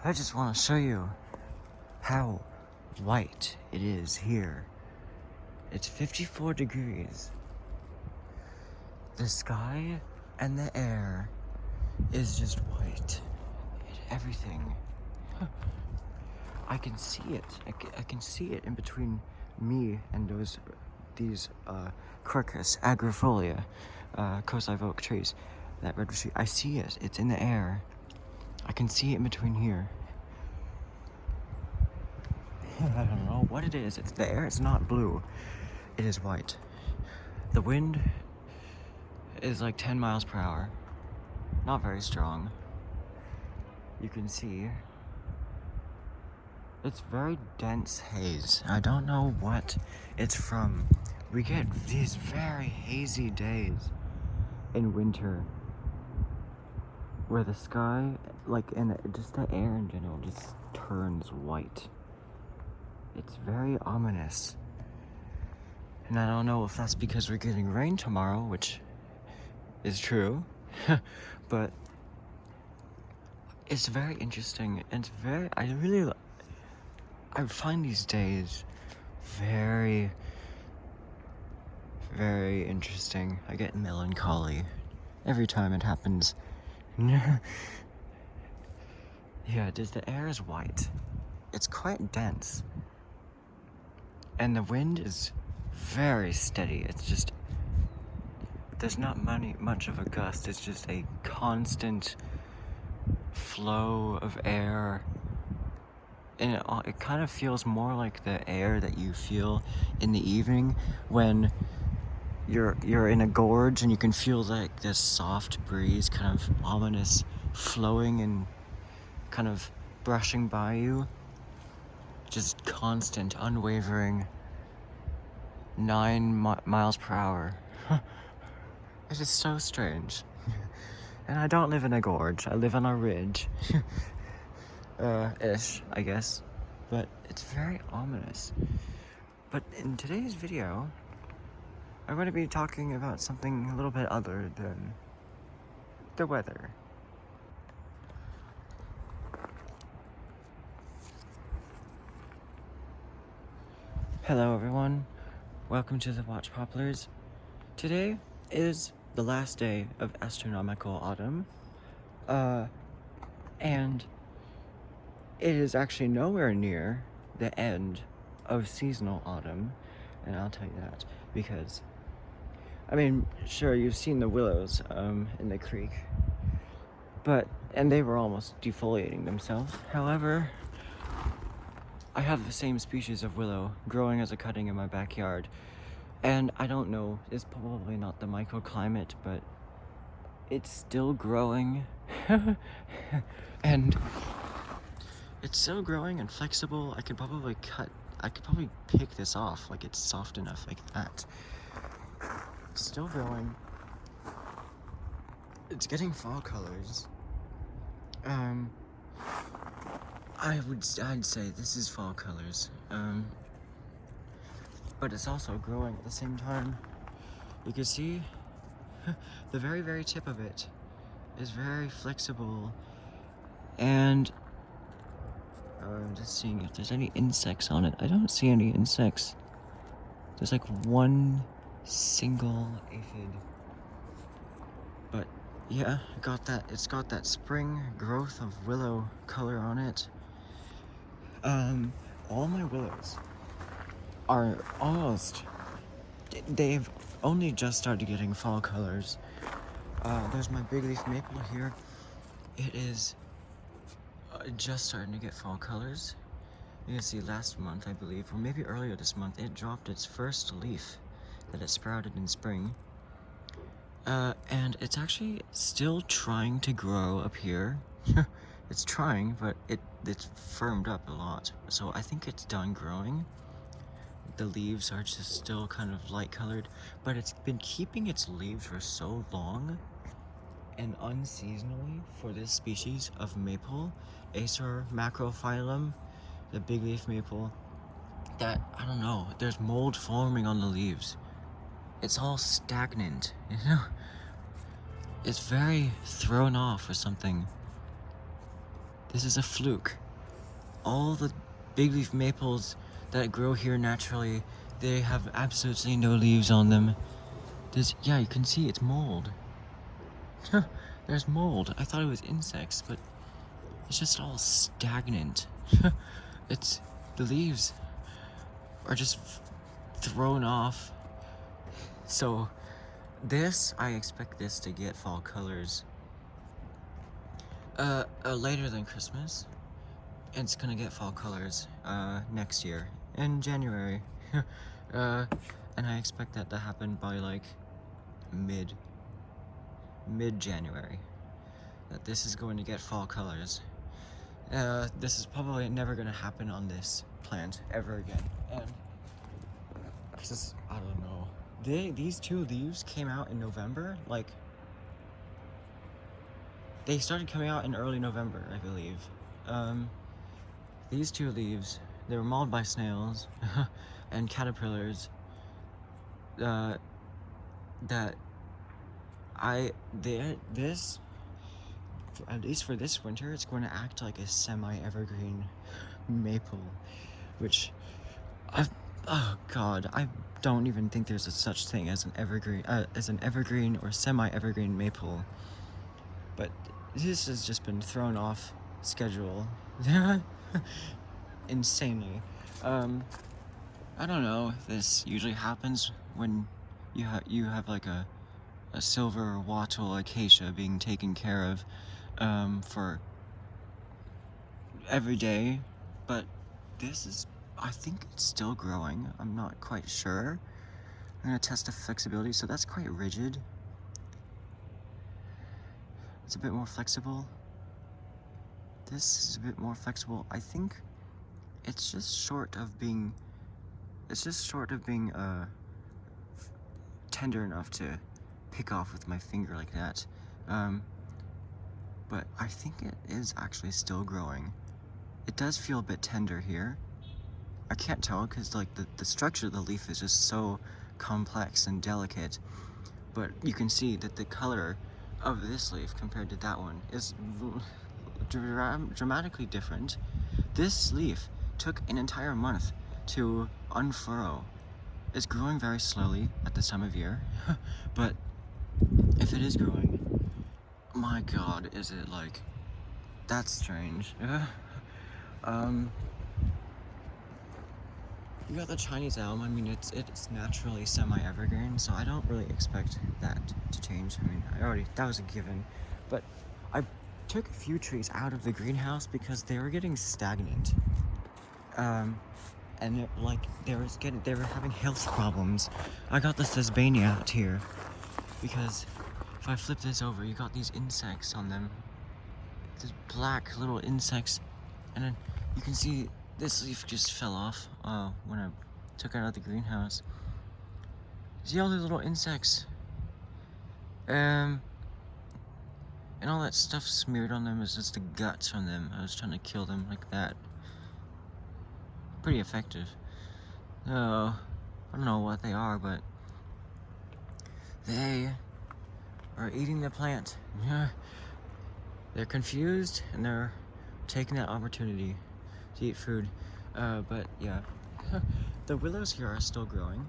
I just want to show you how white it is here. It's 54 degrees. The sky and the air is just white. Everything. I can see it. I can see it in between me and these Quercus agrifolia, Kosai oak trees. That red tree. I see it. It's in the air. I can see it in between here. I don't know what it is. It's the air. It's not blue. It is white. The wind is like 10 miles per hour. Not very strong. You can see it's very dense haze. I don't know what it's from. We get these very hazy days in winter where the sky, and just the air in general, just turns white. It's very ominous. And I don't know if that's because we're getting rain tomorrow, which is true, but it's very interesting. And I find these days very, very interesting. I get melancholy every time it happens. Yeah, the air is white. It's quite dense. And the wind is very steady. It's just, there's not much of a gust. It's just a constant flow of air. And it kind of feels more like the air that you feel in the evening when you're in a gorge and you can feel like this soft breeze, kind of ominous, flowing and kind of brushing by you. Just constant, unwavering 9 miles per hour. It is so strange. And I don't live in a gorge. I live on a ridge. Ish, I guess. But it's very ominous. But in today's video, I'm going to be talking about something a little bit other than the weather. Hello everyone, welcome to the Watch Poplars. Today is the last day of astronomical autumn, and it is actually nowhere near the end of seasonal autumn, and I'll tell you that because, I mean, sure, you've seen the willows in the creek, and they were almost defoliating themselves. However, I have the same species of willow growing as a cutting in my backyard, and I don't know, it's probably not the microclimate, but it's still growing. And it's still growing and flexible. I could probably pick this off, like it's soft enough like that. Still growing. It's getting fall colors. I'd say this is fall colors. But it's also growing at the same time. You can see the very, very tip of it is very flexible, and I'm just seeing if there's any insects on it. I don't see any insects. There's like one single aphid. But yeah, it's got that spring growth of willow color on it. All my willows are they've only just started getting fall colors. There's my big leaf maple here. It is just starting to get fall colors. You can see last month, I believe, or maybe earlier this month, it dropped its first leaf that it sprouted in spring. And it's actually still trying to grow up here. It's trying, but it's firmed up a lot. So I think it's done growing. The leaves are just still kind of light colored, but it's been keeping its leaves for so long and unseasonally for this species of maple, Acer macrophyllum, the big leaf maple, that, I don't know, there's mold forming on the leaves. It's all stagnant, you know? It's very thrown off or something. This is a fluke. All the big leaf maples that grow here naturally, they have absolutely no leaves on them. Yeah, you can see it's mold. There's mold. I thought it was insects, but it's just all stagnant. The leaves are just thrown off. So I expect this to get fall colors later than Christmas. It's gonna get fall colors next year in January. And I expect that to happen by like mid-January. That this is going to get fall colors. This is probably never gonna happen on this plant ever again. And I don't know. These two leaves came out in November. Like, they started coming out in early November, I believe. These two leaves, they were mauled by snails and caterpillars. At least for this winter, it's going to act like a semi-evergreen maple, which oh god, I don't even think there's a such thing as an evergreen or semi-evergreen maple. But this has just been thrown off schedule insanely. I don't know if this usually happens when you have like a silver wattle acacia being taken care of for every day, but I think it's still growing. I'm not quite sure. I'm gonna test the flexibility. So that's quite rigid. It's a bit more flexible. This is a bit more flexible. I think it's just short of being tender enough to pick off with my finger like that. But I think it is actually still growing. It does feel a bit tender here. I can't tell because like the structure of the leaf is just so complex and delicate. But you can see that the color of this leaf compared to that one is dramatically different. This leaf took an entire month to unfurrow. It's growing very slowly at this time of year, but if it is growing, my god, is it like, that's strange. You got the Chinese elm. I mean, it's naturally semi-evergreen, so I don't really expect that to change. I mean, that was a given. But I took a few trees out of the greenhouse because they were getting stagnant. And they were having health problems. I got the Thesbania out here because if I flip this over, you got these insects on them. These black little insects, and then you can see this leaf just fell off when I took it out of the greenhouse. See all these little insects? And all that stuff smeared on them is just the guts from them. I was trying to kill them like that. Pretty effective. I don't know what they are, but they are eating the plant. They're confused and they're taking that opportunity to eat food. But yeah, the willows here are still growing.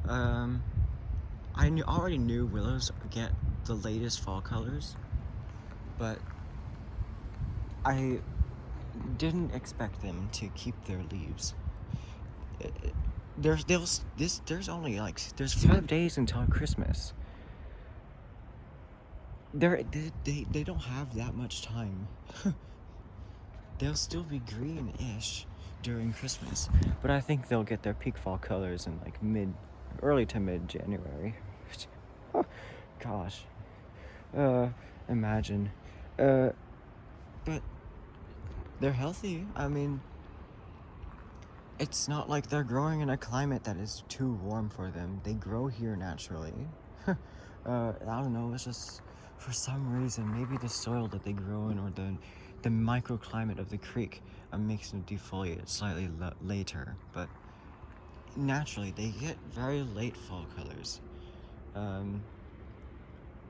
I already knew willows get the latest fall colors, but I didn't expect them to keep their leaves. There's 5 days until Christmas. They don't have that much time. They'll still be green-ish during Christmas, but I think they'll get their peak fall colors in like early to mid-January. Gosh, imagine. But they're healthy. I mean, it's not like they're growing in a climate that is too warm for them. They grow here naturally. I don't know, it's just for some reason, maybe the soil that they grow in or the microclimate of the creek makes them defoliate slightly later, but naturally they get very late fall colors.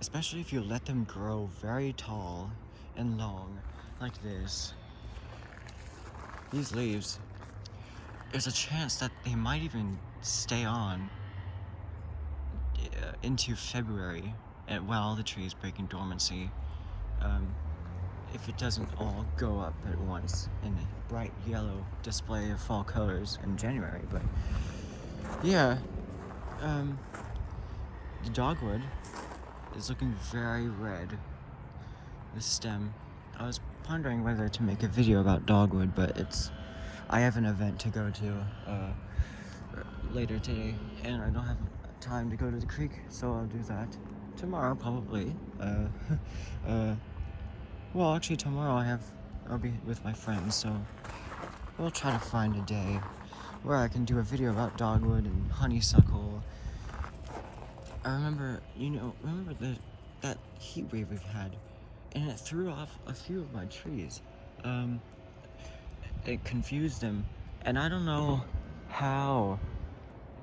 Especially if you let them grow very tall and long like this, these leaves, there's a chance that they might even stay on into February while the tree is breaking dormancy. If it doesn't all go up at once in a bright yellow display of fall colors in January. But yeah, the dogwood is looking very red. The stem. I was pondering whether to make a video about dogwood, but I have an event to go to later today, and I don't have time to go to the creek, so I'll do that tomorrow probably. Well, actually tomorrow I'll be with my friends, so we'll try to find a day where I can do a video about dogwood and honeysuckle. I remember, that heat wave we've had, and it threw off a few of my trees. It confused them, and I don't know how.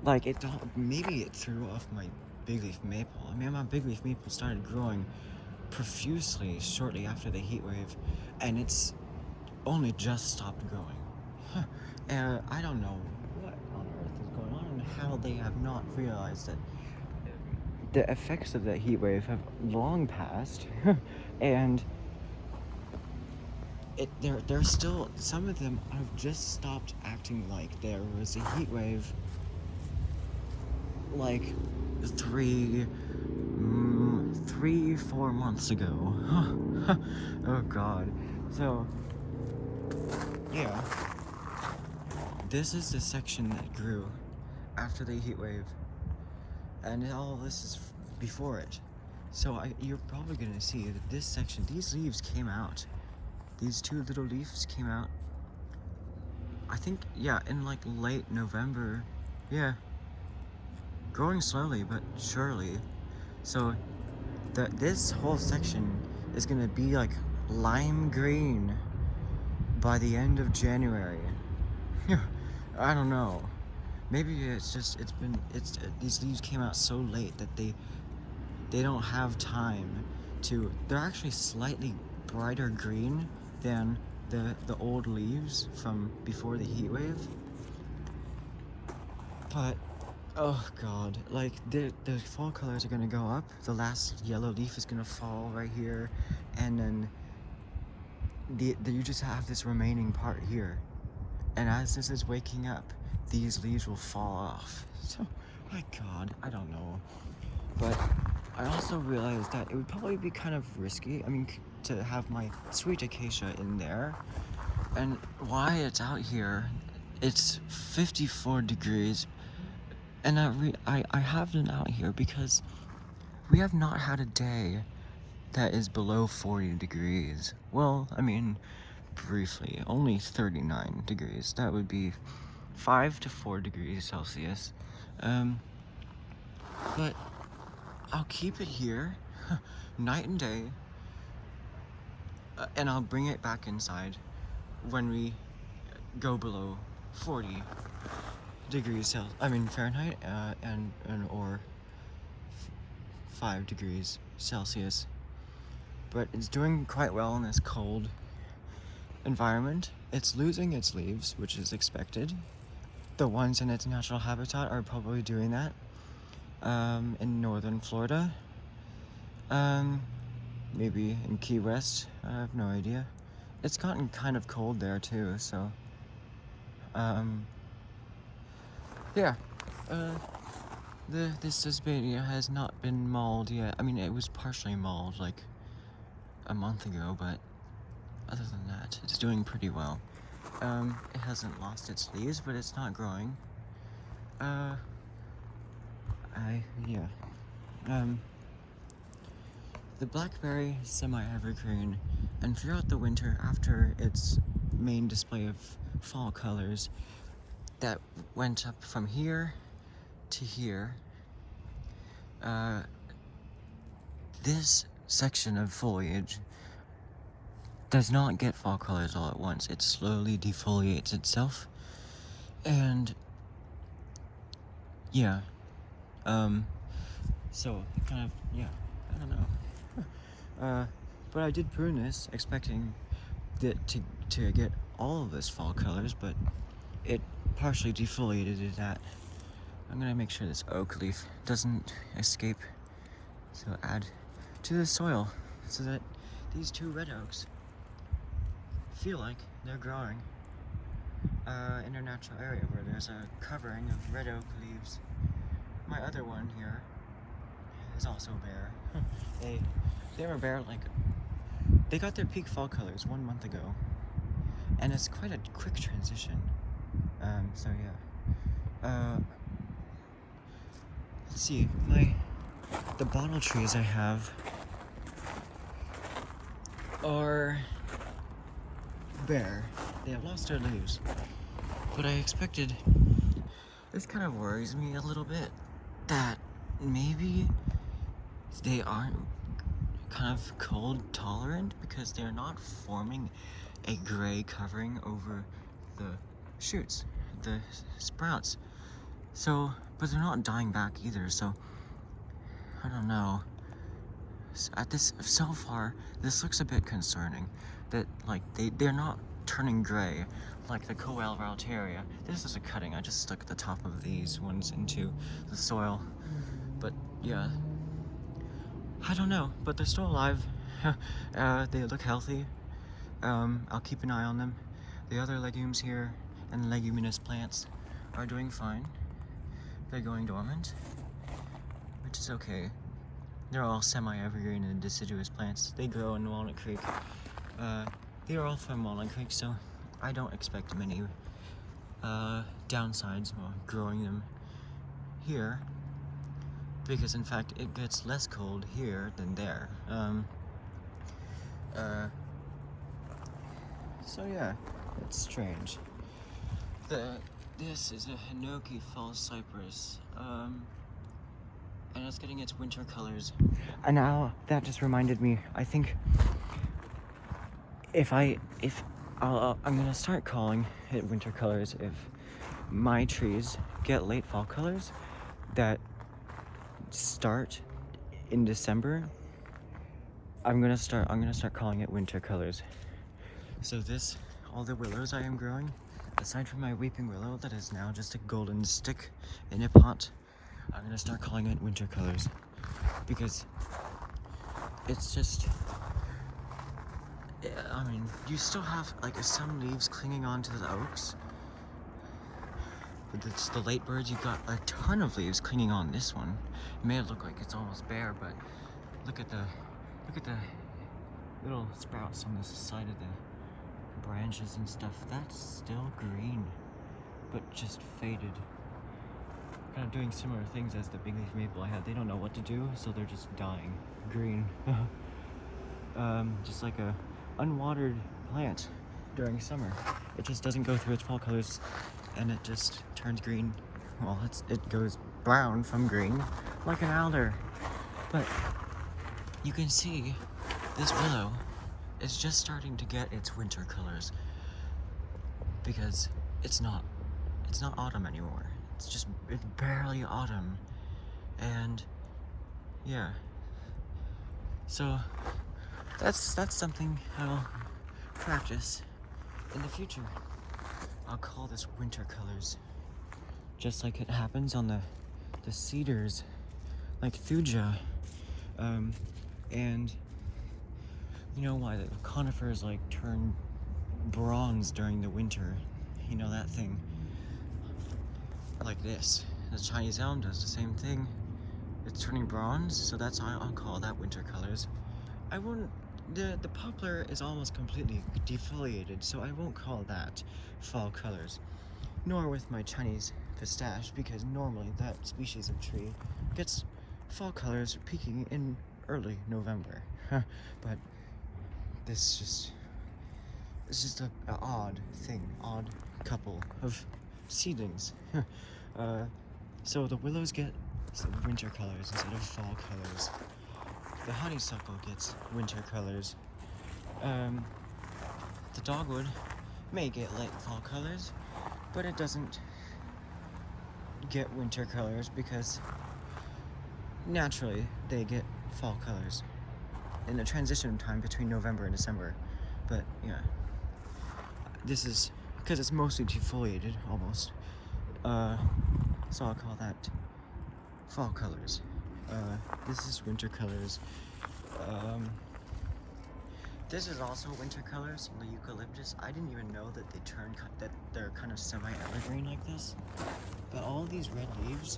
Like, maybe it threw off my big leaf maple. I mean, my big leaf maple started growing profusely shortly after the heat wave, and it's only just stopped growing. And I don't know what on earth is going on and how they have not realized that the effects of that heat wave have long passed, and they're still, some of them have just stopped acting like there was a heat wave like 3-4 months ago. Oh god. So yeah, this is the section that grew after the heat wave, and all of this is before it. So you're probably gonna see that this section, these leaves came out. These two little leaves came out, I think, yeah, in like late November. Yeah, growing slowly but surely. So this whole section is gonna be like lime green by the end of January. I don't know. Maybe it's just these leaves came out so late that they don't have time to. They're actually slightly brighter green than the old leaves from before the heat wave. But oh god, like the fall colors are gonna go up. The last yellow leaf is gonna fall right here, and then you just have this remaining part here. And as this is waking up, these leaves will fall off. So, my god, I don't know. But I also realized that it would probably be kind of risky, I mean, to have my sweet acacia in there. And why it's out here, it's 54 degrees. And I have them out here because we have not had a day that is below 40 degrees. Well, I mean, briefly, only 39 degrees. That would be 5 to 4 degrees Celsius. But I'll keep it here night and day, and I'll bring it back inside when we go below 40 degrees Fahrenheit, or 5 degrees Celsius. But it's doing quite well in this cold environment. It's losing its leaves, which is expected. The ones in its natural habitat are probably doing that. In northern Florida, maybe in Key West, I have no idea. It's gotten kind of cold there too, so yeah. This Sesbania has not been mauled yet. I mean, it was partially mauled like a month ago, but other than that, it's doing pretty well. It hasn't lost its leaves, but it's not growing. The blackberry is semi-evergreen, and throughout the winter, after its main display of fall colors that went up from here to here, this section of foliage does not get fall colors all at once. It slowly defoliates itself, and yeah, so kind of, yeah, I don't know. But I did prune this, expecting to get all of this fall colors, but it partially defoliated it at. I'm gonna make sure this oak leaf doesn't escape, so add to the soil so that these two red oaks feel like they're growing in a natural area where there's a covering of red oak leaves. My other one here is also bare. They were bare they got their peak fall colors 1 month ago, and it's quite a quick transition. So yeah. Let's see, the bottle trees I have are bare. They have lost their leaves. But I expected, this kind of worries me a little bit, that maybe they aren't kind of cold tolerant because they're not forming a gray covering over the shoots, the sprouts. So, but they're not dying back either, so I don't know. So far, this looks a bit concerning, that they're not turning gray like the Coeluralteria. This is a cutting. I just stuck the top of these ones into the soil, but yeah, I don't know, but they're still alive. They look healthy. I'll keep an eye on them. The other legumes here and leguminous plants are doing fine. They're going dormant, which is okay. They're all semi-evergreen and deciduous plants. They grow in Walnut Creek. They are all from Walnut Creek, so I don't expect many downsides while growing them here, because in fact it gets less cold here than there. So yeah, it's strange. This is a Hinoki false cypress, and it's getting its winter colors. And now that just reminded me, I think I'm gonna start calling it winter colors if my trees get late fall colors that start in December. I'm gonna start calling it winter colors. So all the willows I am growing, aside from my weeping willow that is now just a golden stick in a pot, I'm gonna start calling it winter colors, because it's just, I mean, you still have some leaves clinging onto the oaks, but it's the late birds. You've got a ton of leaves clinging on this one. It may look like it's almost bare, but look at the little sprouts on the side of the branches and stuff. That's still green, but just faded. Kind of doing similar things as the big leaf maple I had. They don't know what to do, so they're just dying green. Just like a unwatered plant during summer. It just doesn't go through its fall colors, and it just turns green. Well, it goes brown from green, like an alder. But you can see this willow is just starting to get its winter colors, because it's not autumn anymore. It's barely autumn. And yeah, so that's something I'll practice in the future. I'll call this winter colors, just like it happens on the cedars, like thuja, and you know why the conifers turn bronze during the winter. You know that thing, like this. The Chinese elm does the same thing. It's turning bronze, so that's why I'll call that winter colors. I won't. The poplar is almost completely defoliated, so I won't call that fall colors. Nor with my Chinese pistache, because normally that species of tree gets fall colors peaking in early November. But it's just an odd couple of seedlings. So the willows get winter colors instead of fall colors. The honeysuckle gets winter colors. The dogwood may get late fall colors, but it doesn't get winter colors because naturally they get fall colors in the transition time between November and December. But yeah, this is because it's mostly defoliated almost. So I'll call that fall colors. This is winter colors. This is also winter colors on the eucalyptus. I didn't even know that that they're kind of semi-evergreen like this. But all these red leaves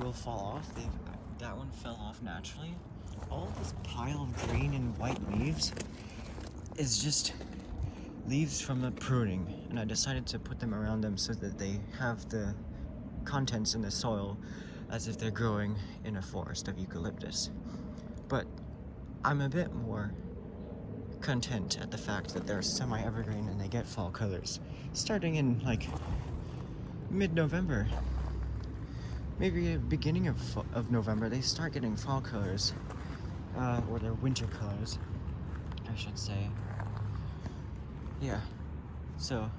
will fall off. That one fell off naturally. All this pile of green and white leaves is just leaves from the pruning, and I decided to put them around them so that they have the contents in the soil as if they're growing in a forest of eucalyptus. But I'm a bit more content at the fact that they're semi-evergreen and they get fall colors starting in like mid-November, maybe beginning of November. They start getting fall colors, or their winter colors, I should say. Yeah, so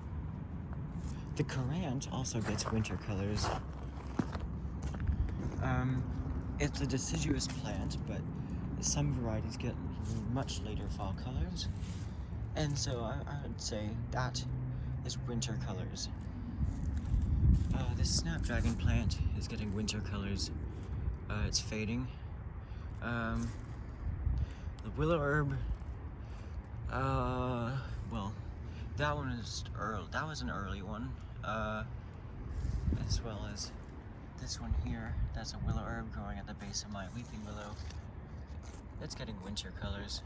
the currant also gets winter colors. It's a deciduous plant, but some varieties get much later fall colors, and so I would say that is winter colors. This snapdragon plant is getting winter colors. It's fading. The willow herb, well, that one is early. That was an early one, as well as this one here. That's a willow herb growing at the base of my weeping willow. It's getting winter colors.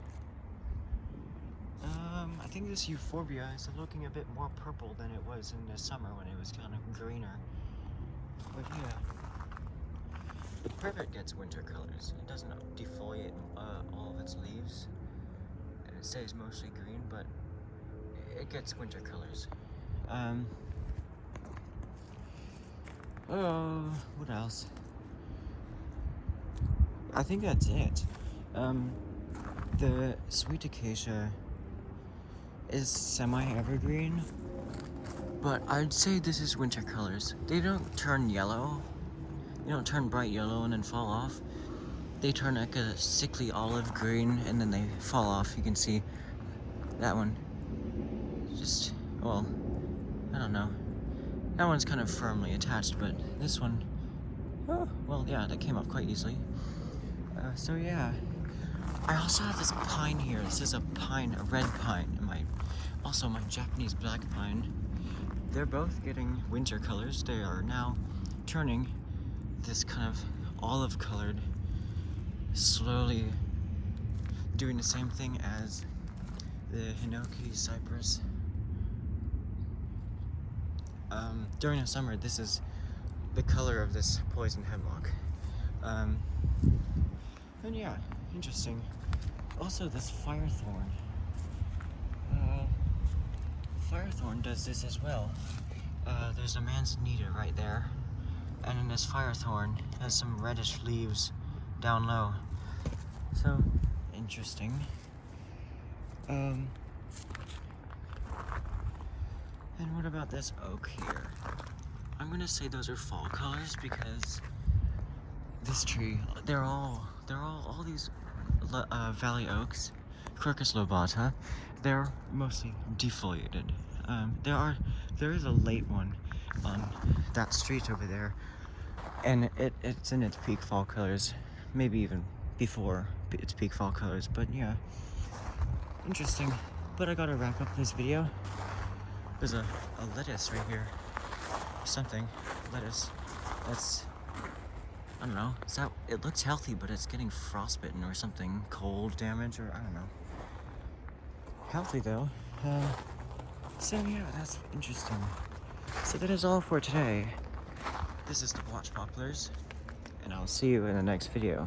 I think this euphorbia is looking a bit more purple than it was in the summer when it was kind of greener. But yeah, the privet gets winter colors. It doesn't defoliate all of its leaves, and it stays mostly green, but it gets winter colors. Oh, what else? I think that's it. The sweet acacia is semi-evergreen, but I'd say this is winter colors. They don't turn yellow. They don't turn bright yellow and then fall off. They turn like a sickly olive green and then they fall off. You can see that one. Just, well, I don't know. That one's kind of firmly attached, but this one, oh, well, yeah, that came off quite easily. So yeah, I also have this pine here. This is a pine, a red pine, and also my Japanese black pine. They're both getting winter colors. They are now turning this kind of olive colored, slowly doing the same thing as the Hinoki cypress. During the summer, this is the color of this poison hemlock. And yeah, interesting. Also, this firethorn. Firethorn does this as well. There's a manzanita right there, and then this firethorn has some reddish leaves down low. So, interesting. And what about this oak here? I'm gonna say those are fall colors because this tree, they're all these valley oaks, Quercus lobata, they're mostly defoliated. There is a late one on that street over there, and it's in its peak fall colors, maybe even before its peak fall colors. But yeah, interesting. But I gotta wrap up this video. There's a lettuce right here, something lettuce that's, I don't know, it looks healthy, but it's getting frostbitten or something, cold damage, or I don't know. Healthy though. So yeah, that's interesting. So that is all for today. This is the Blotch Poplars, and I'll see you in the next video.